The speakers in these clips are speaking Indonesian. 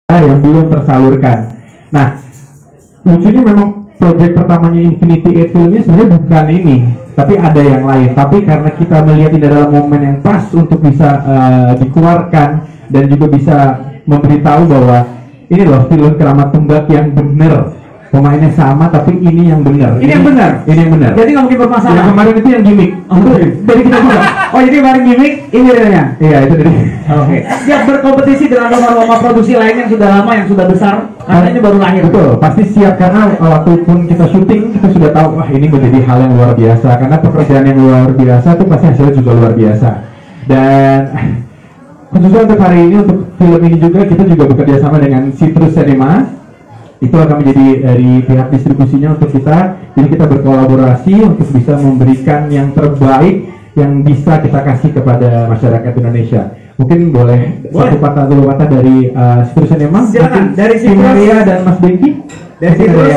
yang belum tersalurkan. Nah, lucunya memang proyek pertamanya Infinity 8 filmnya sebenarnya bukan ini, tapi ada yang lain. Tapi karena kita melihat ini adalah momen yang pas untuk bisa dikeluarkan dan juga bisa memberitahu bahwa ini loh film Keramat Tunggak yang benar. Pemainnya sama tapi ini yang benar. Ini yang benar. Ini yang benar. Jadi nggak mungkin bermasalah. Yang kemarin itu yang gimmick. Oh, itu dari kita juga. Oh, jadi kemarin gimmick, ini adanya. Iya, itu dari. Oke. Siap berkompetisi dengan lomba-lomba produksi lain yang sudah lama, yang sudah besar. Karena ini baru lahir. Betul, pasti siap karena walaupun kita syuting kita sudah tahu wah ini menjadi hal yang luar biasa karena pekerjaan yang luar biasa itu pasti hasilnya juga luar biasa. Dan khususnya untuk hari ini untuk film ini juga kita juga bekerja sama dengan Citrus Cinema. Itu akan menjadi dari pihak distribusinya untuk kita, jadi kita berkolaborasi untuk bisa memberikan yang terbaik yang bisa kita kasih kepada masyarakat Indonesia. Mungkin boleh satu patah dulu patah dari Citrus Cinema. Silakan dari Citrus Maria dan Mas Bengki. Dari Citrus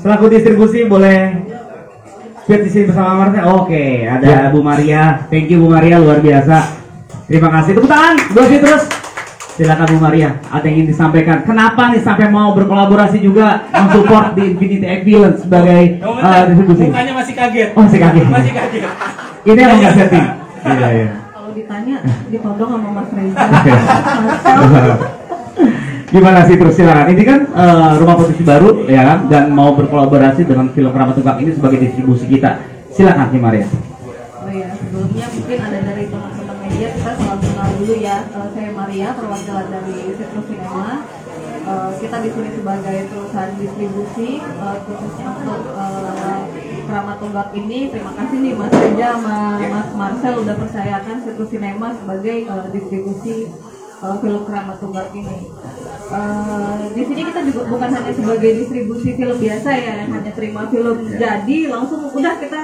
selaku distribusi boleh speed di sini bersama Marcel. Oke, ada Bu Maria. Thank you Bu Maria, luar biasa. Terima kasih. Tepuk tangan buat Citrus. Silakan Bu Maria, ada yang ingin disampaikan. Kenapa nih sampai mau berkolaborasi juga mensupport di Infinity 8 Villain sebagai distribusi? Mukanya masih kaget. Oh, masih kaget. Masih kaget. Ini yang nggak setting. Iya, iya. Kalau ditanya ditodong sama Mas Reza. Gimana sih terus silakan. Ini kan rumah produksi baru ya kan, dan mau berkolaborasi dengan film Keramat Tunggak ini sebagai distribusi kita. Silakan Bu Maria. Oh iya, sebelumnya mungkin ada dari teman-teman media, kita salam kenal dulu ya. Saya Maria, perwakilan dari Citrus Cinema. Kita di sini sebagai perusahaan distribusi khususnya untuk Keramat Tunggak ini. Terima kasih nih Mas Reza sama Mas Marcel udah percayakan Citrus Cinema sebagai distribusi film Keramat Tunggak ini. Di sini kita juga bukan hanya sebagai distribusi film biasa ya, yang hanya terima film jadi langsung udah kita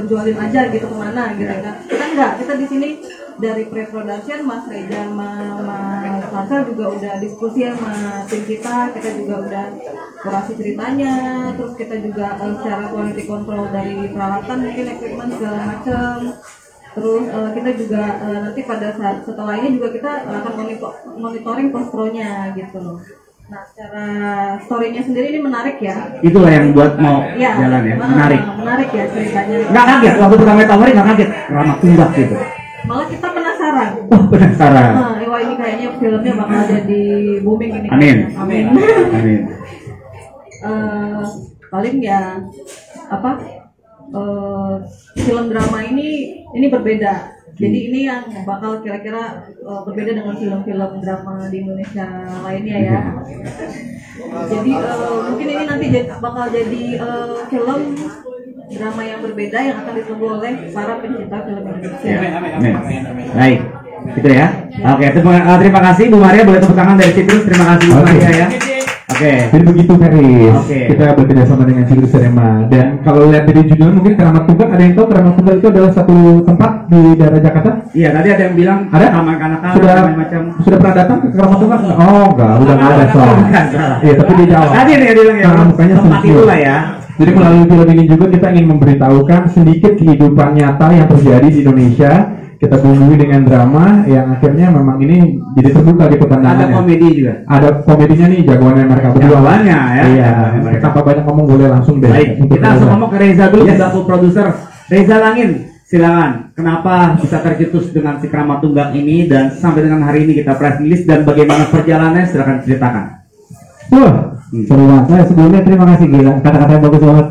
jualin aja gitu kemana gitu kan. Kita enggak, kita di sini dari pre-production Mas Reza sama Mas Marcel juga udah diskusi sama tim kita juga udah kurasi ceritanya, terus kita juga secara quality control dari peralatan mungkin equipment segala macam. Terus kita juga nanti pada saat setelah ini juga kita akan monitoring post-pro-nya gitu loh. Nah, secara story-nya sendiri ini menarik ya. Itulah yang buat mau ya, jalan ya, menarik. Menarik ya ceritanya. Nggak kaget waktu pertama tawarin, nggak kaget Keramat Tunggak gitu. Malah kita penasaran. Oh, penasaran. Nah, wah ini kayaknya filmnya bakal jadi booming ini. Amin. Amin. Amin. Paling ya apa? Film drama ini berbeda. Jadi ini yang bakal kira-kira berbeda dengan film-film drama di Indonesia lainnya ya. Jadi mungkin ini nanti bakal jadi film drama yang berbeda yang akan ditunggu oleh para pencinta film Indonesia. Amin. Baik, itu ya. Oke, terima kasih Bu Maria, boleh tepuk tangan dari Citrus. Terima kasih Bu Maria ya. Oke. Jadi begitu Feris. Oke. Kita bekerja sama dengan Citrus Cinema. Dan kalau lihat dari judul mungkin Keramat Tunggak, ada yang tahu Keramat Tunggak itu adalah satu tempat di daerah Jakarta? Iya, tadi ada yang bilang ada taman kanak-kanak sudah macam. Sudah pernah datang ke Keramat Tunggak? Oh enggak, udah nggak ada soalnya. Iya, tapi di Jawa. Tadi nih dia bilang ya. Mukanya tempat senyum. itulah ya. Jadi melalui film ini juga kita ingin memberitahukan sedikit kehidupan nyata yang terjadi di Indonesia. Kita bumbui dengan drama yang akhirnya memang ini jadi terbuka di pandangannya. Ada komedi juga. Ada komedinya nih, jagoannya mereka berdua. Jagoannya ya. Iya. Tanpa banyak ngomong boleh langsung deh. Baik, kita langsung ngomong ke Reza dulu, selaku produser. Reza Langin, silakan. Kenapa bisa tercetus dengan si Keramat Tunggak ini dan sampai dengan hari ini kita press release dan bagaimana perjalanannya, silakan ceritakan. Seru banget. Saya sebelumnya terima kasih gila. Kata-kata yang bagus banget.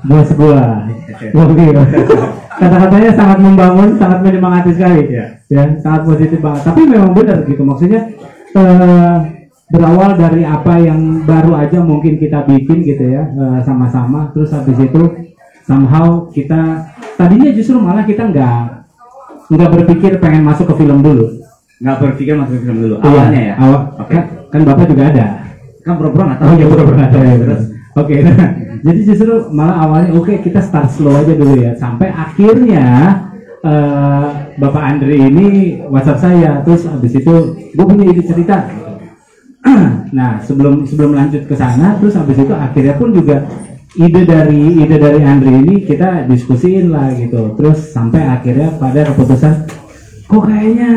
Buat sebuah. Kata-katanya sangat membangun, sangat menyemangati sekali. Ya, sangat positif banget. Tapi memang benar gitu. Maksudnya berawal dari apa yang baru aja mungkin kita bikin gitu ya, sama-sama. Terus habis itu somehow kita tadinya justru malah kita nggak berpikir pengen masuk ke film dulu. Nggak berpikir masuk ke film dulu. Awalnya ya. Awal. Oke. Kan Bapak juga ada. Kan pura-pura nggak tahu. Oh ya pura-pura ada ya. Terus. Oke, nah, jadi justru malah awalnya kita start slow aja dulu ya, sampai akhirnya Bapak Andre ini WhatsApp saya, terus habis itu gue punya ide cerita. Nah sebelum lanjut ke sana, terus habis itu akhirnya pun juga ide dari Andre ini kita diskusiin lah gitu, terus sampai akhirnya pada keputusan kok kayaknya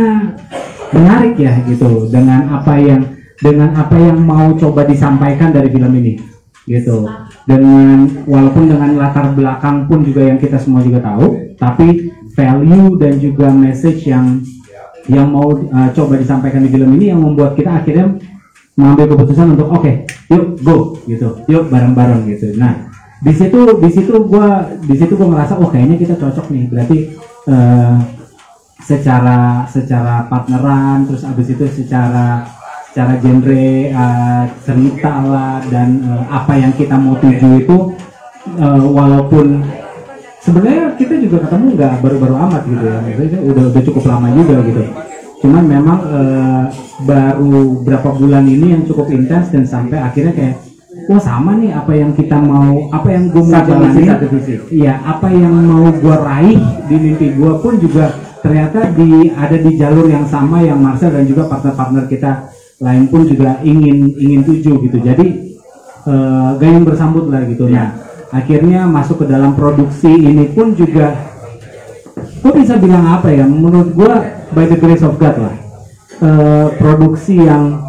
menarik ya gitu dengan apa yang dengan apa yang mau coba disampaikan dari film ini gitu. Dengan walaupun dengan latar belakang pun juga yang kita semua juga tahu, tapi value dan juga message yang mau coba disampaikan di film ini yang membuat kita akhirnya mengambil keputusan untuk oke, yuk go gitu, yuk bareng-bareng gitu. Nah di situ gua ngerasa kayaknya kita cocok nih, berarti secara partneran, terus abis itu secara genre cerita lah, dan apa yang kita mau tuju itu walaupun sebenarnya kita juga ketemu nggak baru-baru amat gitu ya, maksudnya udah cukup lama juga gitu, cuman memang baru berapa bulan ini yang cukup intens, dan sampai akhirnya kayak wah sama nih apa yang kita mau, apa yang gue mau jalanin, iya apa yang mau gue raih di mimpi gue pun juga ternyata ada di jalur yang sama yang Marcel dan juga partner-partner kita lain pun juga ingin tuju gitu. Jadi gayung bersambut lah gitu. Nah akhirnya masuk ke dalam produksi ini pun juga gue bisa bilang apa ya, menurut gue by the grace of God lah, produksi yang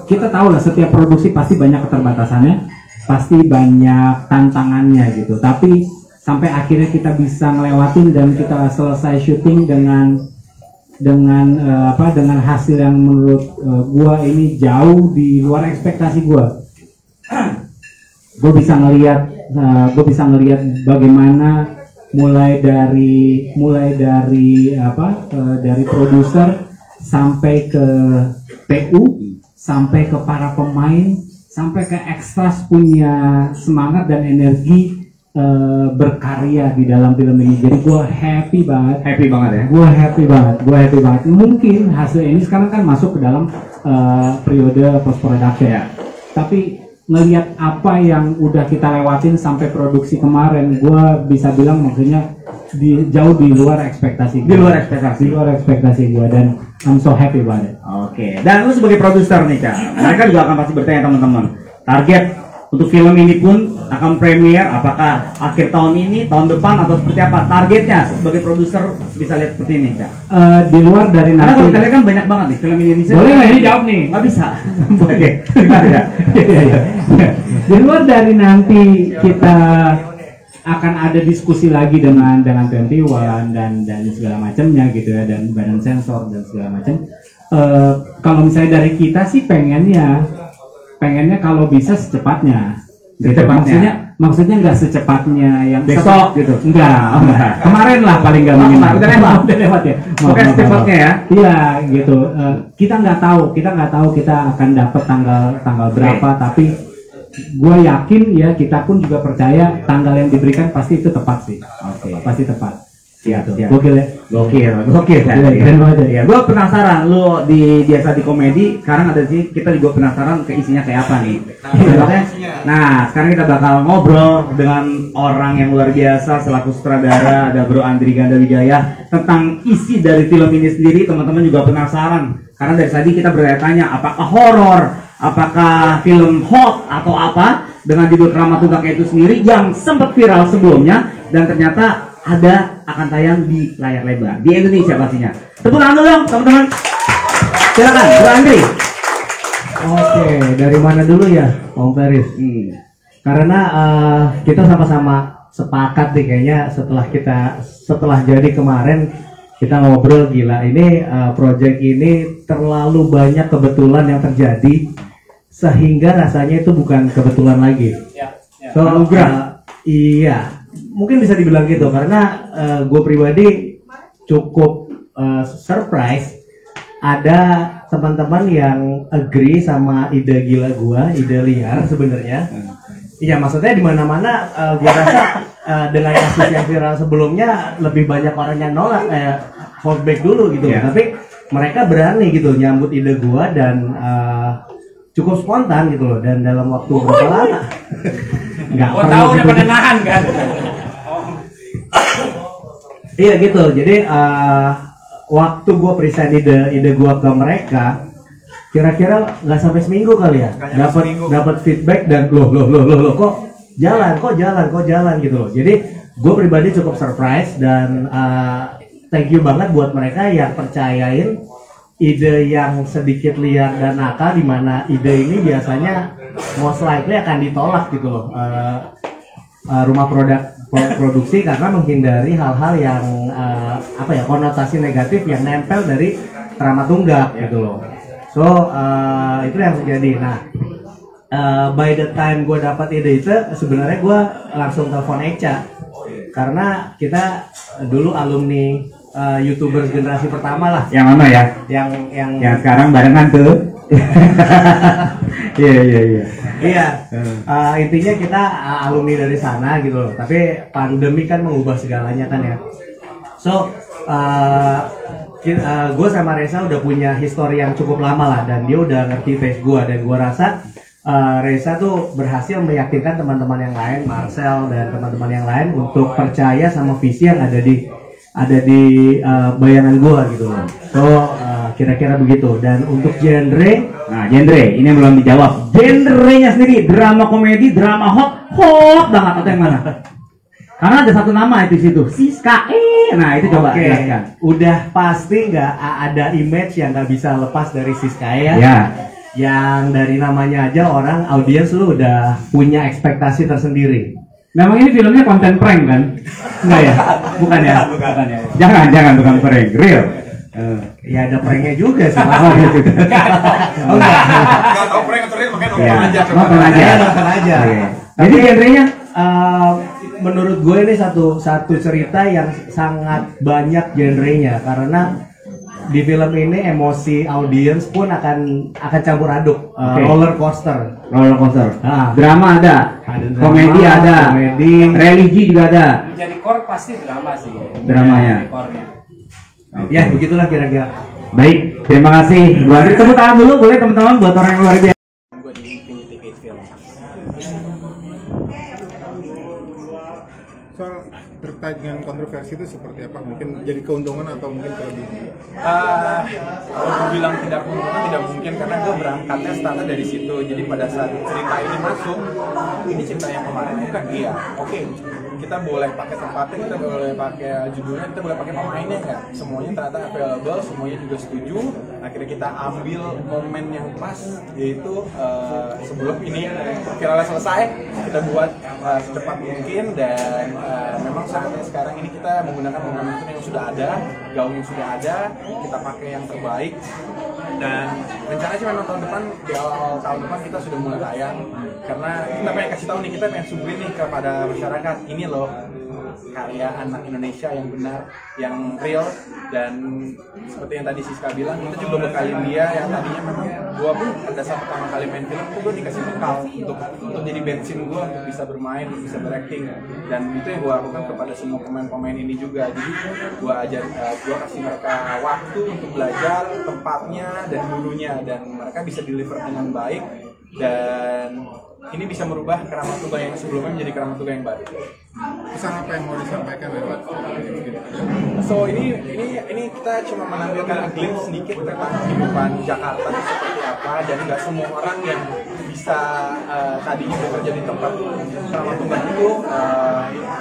kita tahu lah, setiap produksi pasti banyak keterbatasannya, pasti banyak tantangannya gitu, tapi sampai akhirnya kita bisa ngelewatin dan kita selesai syuting dengan hasil yang menurut gua ini jauh di luar ekspektasi gua. Gue bisa ngelihat bagaimana mulai dari produser sampai ke PU, sampai ke para pemain, sampai ke ekstras punya semangat dan energi berkarya di dalam film ini. Jadi gue happy banget ya. Gue happy banget. Mungkin hasil ini sekarang kan masuk ke dalam periode post production ya. Tapi ngelihat apa yang udah kita lewatin sampai produksi kemarin, gue bisa bilang maksudnya jauh di luar ekspektasi gue, dan I'm so happy about it. Oke. Dan lu sebagai produser nih Kak, mereka juga akan pasti bertanya teman-teman, target untuk film ini pun akan premier apakah akhir tahun ini, tahun depan, atau seperti apa targetnya? Sebagai produser bisa lihat seperti ini Kak. Di luar dari karena nanti, kalau kita lihat kan banyak banget nih film Indonesia. boleh nggak ini jawab nih? Nggak bisa. Oke. Gimana ya? Di luar dari nanti kita akan ada diskusi lagi dengan 21 dan segala macamnya gitu ya, dan badan sensor dan segala macam. Kalau misalnya dari kita sih pengennya kalau bisa secepatnya. Gitu. Maksudnya nggak secepatnya yang besok gitu. Enggak. Kemarin lah paling nggak minimal. Udah lewat ya. Oke, secepatnya ya. Iya gitu. Kita nggak tahu kita akan dapat tanggal berapa, tapi gue yakin ya, kita pun juga percaya tanggal yang diberikan pasti itu tepat sih. Oke. Pasti tepat. Siap. Gokil ya. Gokil. Keren banget ya. Gue penasaran, lu biasa di komedi, sekarang ada sih kita juga penasaran ke isinya kayak apa nih. Nah, sekarang kita bakal ngobrol dengan orang yang luar biasa selaku sutradara, ada Bro Andri Ganda Wijaya, tentang isi dari film ini sendiri. Teman-teman juga penasaran karena dari tadi kita bertanya apakah horor, apakah film hot atau apa, dengan judul Keramat Tungkaknya itu sendiri yang sempat viral sebelumnya dan ternyata akan tayang di layar lebar di Indonesia pastinya. Tepuk tangan dulu dong teman-teman. Silakan Bro Andri. Oke, dari mana dulu ya Om Feris? Karena kita sama-sama sepakat nih kayaknya setelah jadi kemarin kita ngobrol, gila ini project ini terlalu banyak kebetulan yang terjadi sehingga rasanya itu bukan kebetulan lagi. So, iya, mungkin bisa dibilang gitu karena gue pribadi cukup surprise ada teman-teman yang agree sama ide gila gua, ide liar sebenarnya. Iya, maksudnya di mana-mana gua rasa dengan kasus yang viral sebelumnya lebih banyak orang yang nolak, hold back dulu gitu. Tapi mereka berani gitu nyambut ide gua dan cukup spontan gitu loh, dan dalam waktu berapa lama? Enggak Oh, tahu udah pada nahan kan? Iya gitu. Jadi waktu gue present ide gue ke mereka, kira-kira nggak sampai seminggu kali ya, dapat feedback dan loh kok jalan gitu loh. Jadi gue pribadi cukup surprise dan thank you banget buat mereka yang percayain ide yang sedikit liar dan nakal, di mana ide ini biasanya most likely akan ditolak gitu loh. Rumah produksi karena menghindari hal-hal yang konotasi negatif yang nempel dari keramat tunggak gitu loh. So itu yang terjadi. Nah, by the time gue dapat ide itu, sebenarnya gue langsung telepon Echa karena kita dulu alumni YouTubers generasi pertama lah. Yang mana ya? Yang sekarang barengan tuh. Iya. Intinya kita alumni dari sana gitu loh. Tapi pandemi kan mengubah segalanya kan ya. So gue sama Reza udah punya histori yang cukup lama lah, dan dia udah ngerti face gue, dan gue rasa Reza tuh berhasil meyakinkan teman-teman yang lain, Marcel dan teman-teman yang lain untuk percaya sama visi yang ada di bayangan gue gitu loh. So kira-kira begitu. Dan untuk genre, nah genre ini yang belum dijawab. Genrenya sendiri drama komedi, drama hot banget atau yang mana? Karena ada satu nama itu situ, Siska. Nah itu coba jelaskan. Udah pasti nggak ada image yang nggak bisa lepas dari Siska ya. Ya. Yang dari namanya aja orang audiens lu udah punya ekspektasi tersendiri. Memang ini filmnya konten prank kan? Enggak ya? Bukan ya? Bukan ya. Jangan bukan prank, real. Ya ada pranknya juga sih. Oh enggak. Enggak tahu prank atau real, makanya nonton aja. Nonton aja. Jadi genrenya menurut gue ini satu cerita yang sangat banyak genrenya, karena di film ini emosi audiens pun akan campur aduk. Roller coaster. Drama ada, komedi ada, religi juga ada. Jadi core pasti drama sih. Dramanya. Ya begitulah kira-kira. Baik, terima kasih. Bu Andri, tepuk tangan dulu boleh teman-teman buat orang yang luar biasa. Gue di Infinity Gate Film. Soal terkait dengan kontroversi itu seperti apa? Mungkin jadi keuntungan atau mungkin kelebihan? Kalau gue bilang tidak keuntungan, tidak mungkin, karena gue berangkatnya startnya dari situ. Jadi pada saat cerita ini masuk, ini cerita yang kemarin bukan? Iya, oke. Kita boleh pakai tempatnya, kita boleh pakai judulnya, kita boleh pakai pemainnya nggak? Semuanya ternyata available, semuanya juga setuju. Akhirnya kita ambil momen yang pas, yaitu sebelum ini viralnya selesai, kita buat secepat mungkin. Dan memang saatnya sekarang ini kita menggunakan momentum yang sudah ada, gaun yang sudah ada, kita pakai yang terbaik. Dan rencananya sih memang tahun depan, di awal tahun depan kita sudah mulai tayang, karena kita pengen kasih tahu nih, kita pengen suguhin nih kepada masyarakat, ini loh karya anak Indonesia yang benar, yang real. Dan seperti yang tadi Siska bilang, kita juga bekalin dia yang tadinya memang gua pun pada saat pertama kali main film tuh gua dikasih bekal untuk jadi bensin gua untuk bisa bermain, untuk bisa berakting. Dan itu yang gua lakukan kepada semua pemain-pemain ini juga. Jadi gua kasih mereka waktu untuk belajar tempatnya dan dulunya, dan mereka bisa deliver dengan baik, dan ini bisa merubah Keramat Tuga yang sebelumnya menjadi Keramat Tuga yang baru. Pesan apa yang mau disampaikan lewat? So ini kita cuma menampilkan glimpse sedikit tentang kehidupan Jakarta seperti apa, dan nggak semua orang yang bisa tadinya bekerja di tempat Keramat Tuga itu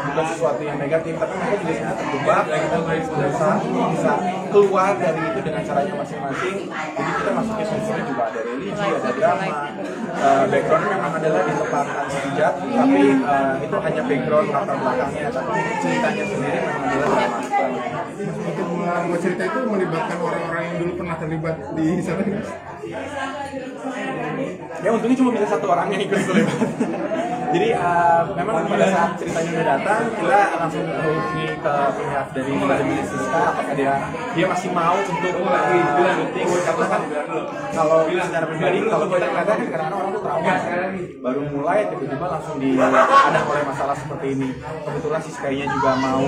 bukan sesuatu yang negatif, tapi mereka juga sangat terjebak, bisa keluar dari itu dengan caranya masing-masing. Jadi kita masukin unsurnya juga ada religi, ada drama. Background memang adalah di tempat pijat, tapi itu hanya background latar belakangnya, tapi ceritanya sendiri memang adalah drama. Untuk membuat cerita itu melibatkan orang-orang yang dulu pernah terlibat di sana. Ya untungnya cuma bisa satu orang yang ikut terlibat. Jadi memang pada saat ceritanya udah datang, kita langsung hubungi ke pihak dari Siska, apakah dia masih mau untuk syuting, karena kan kalau secara pribadi, kalau kita katakan kadang-kadang orang tuh trauma, baru mulai tiba-tiba langsung ada oleh masalah seperti ini. Kebetulan Siskanya juga mau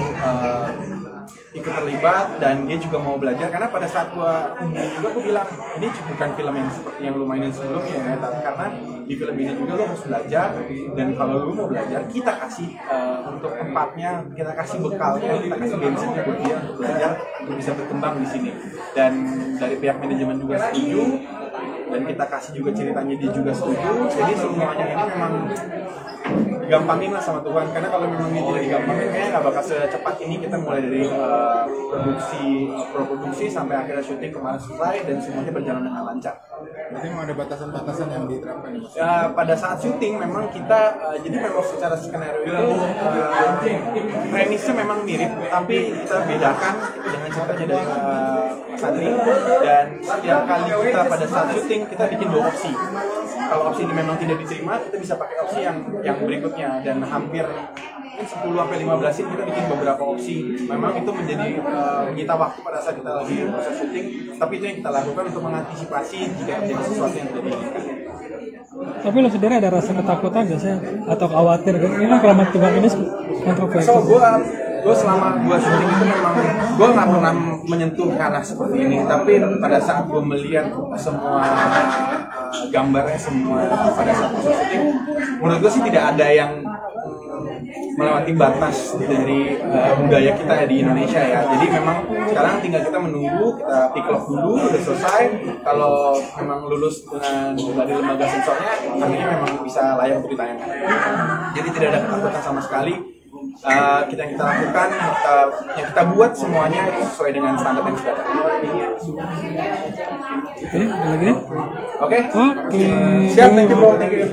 ikut terlibat, dan dia juga mau belajar, karena pada saat gua bilang ini bukan film yang seperti yang lu mainin sebelumnya ya, tapi karena di film ini juga lu harus belajar, dan kalau lu mau belajar kita kasih untuk tempatnya, kita kasih bekalnya, kita kasih bensinnya buat dia untuk belajar, untuk bisa berkembang di sini. Dan dari pihak manajemen juga setuju, dan kita kasih juga ceritanya dia juga setuju. Jadi semuanya ini memang gampangin lah sama Tuhan, karena kalau memang ini tidak digampangin kayaknya nggak bakal secepat ini. Kita mulai dari produksi sampai akhirnya syuting kemarin selesai dan semuanya berjalan dengan lancar. Berarti memang ada batasan-batasan yang diterapkan ya, Mas? Ya, pada saat syuting memang kita jadi memang secara skenario itu premisnya memang mirip, tapi kita bedakan dengan ceritanya dari Mas Andri. Dan setiap kali kita pada saat syuting kita bikin 2 opsi. Kalau opsi ini memang tidak diterima, kita bisa pakai opsi yang berikutnya, dan hampir 10-15 scene kita bikin beberapa opsi. Memang itu menjadi menyita waktu pada saat kita lagi proses syuting, tapi itu yang kita lakukan untuk mengantisipasi jika terjadi sesuatu yang tidak diinginkan. Tapi lo sendiri ada rasa ketakutan gak sih atau khawatir? Ini kan Keramat Tuhan ini kontroversi. So gue selama gue syuting itu memang gue nggak pernah menyentuh ranah seperti ini, tapi pada saat gue melihat semua gambarnya semua pada saat proses syuting, menurut gue sih tidak ada yang melewati batas dari budaya kita di Indonesia ya. Jadi memang sekarang tinggal kita menunggu, kita pick lock dulu, udah selesai. Kalau memang lulus dengan dari lembaga sensornya, akhirnya memang bisa layak untuk ditayangkan. Jadi tidak ada ketakutan sama sekali. Yang kita lakukan, yang kita buat semuanya sesuai dengan standar yang sudah ada. Oke, lagi? Oke. Oke. Siap, thank you bro, thank you.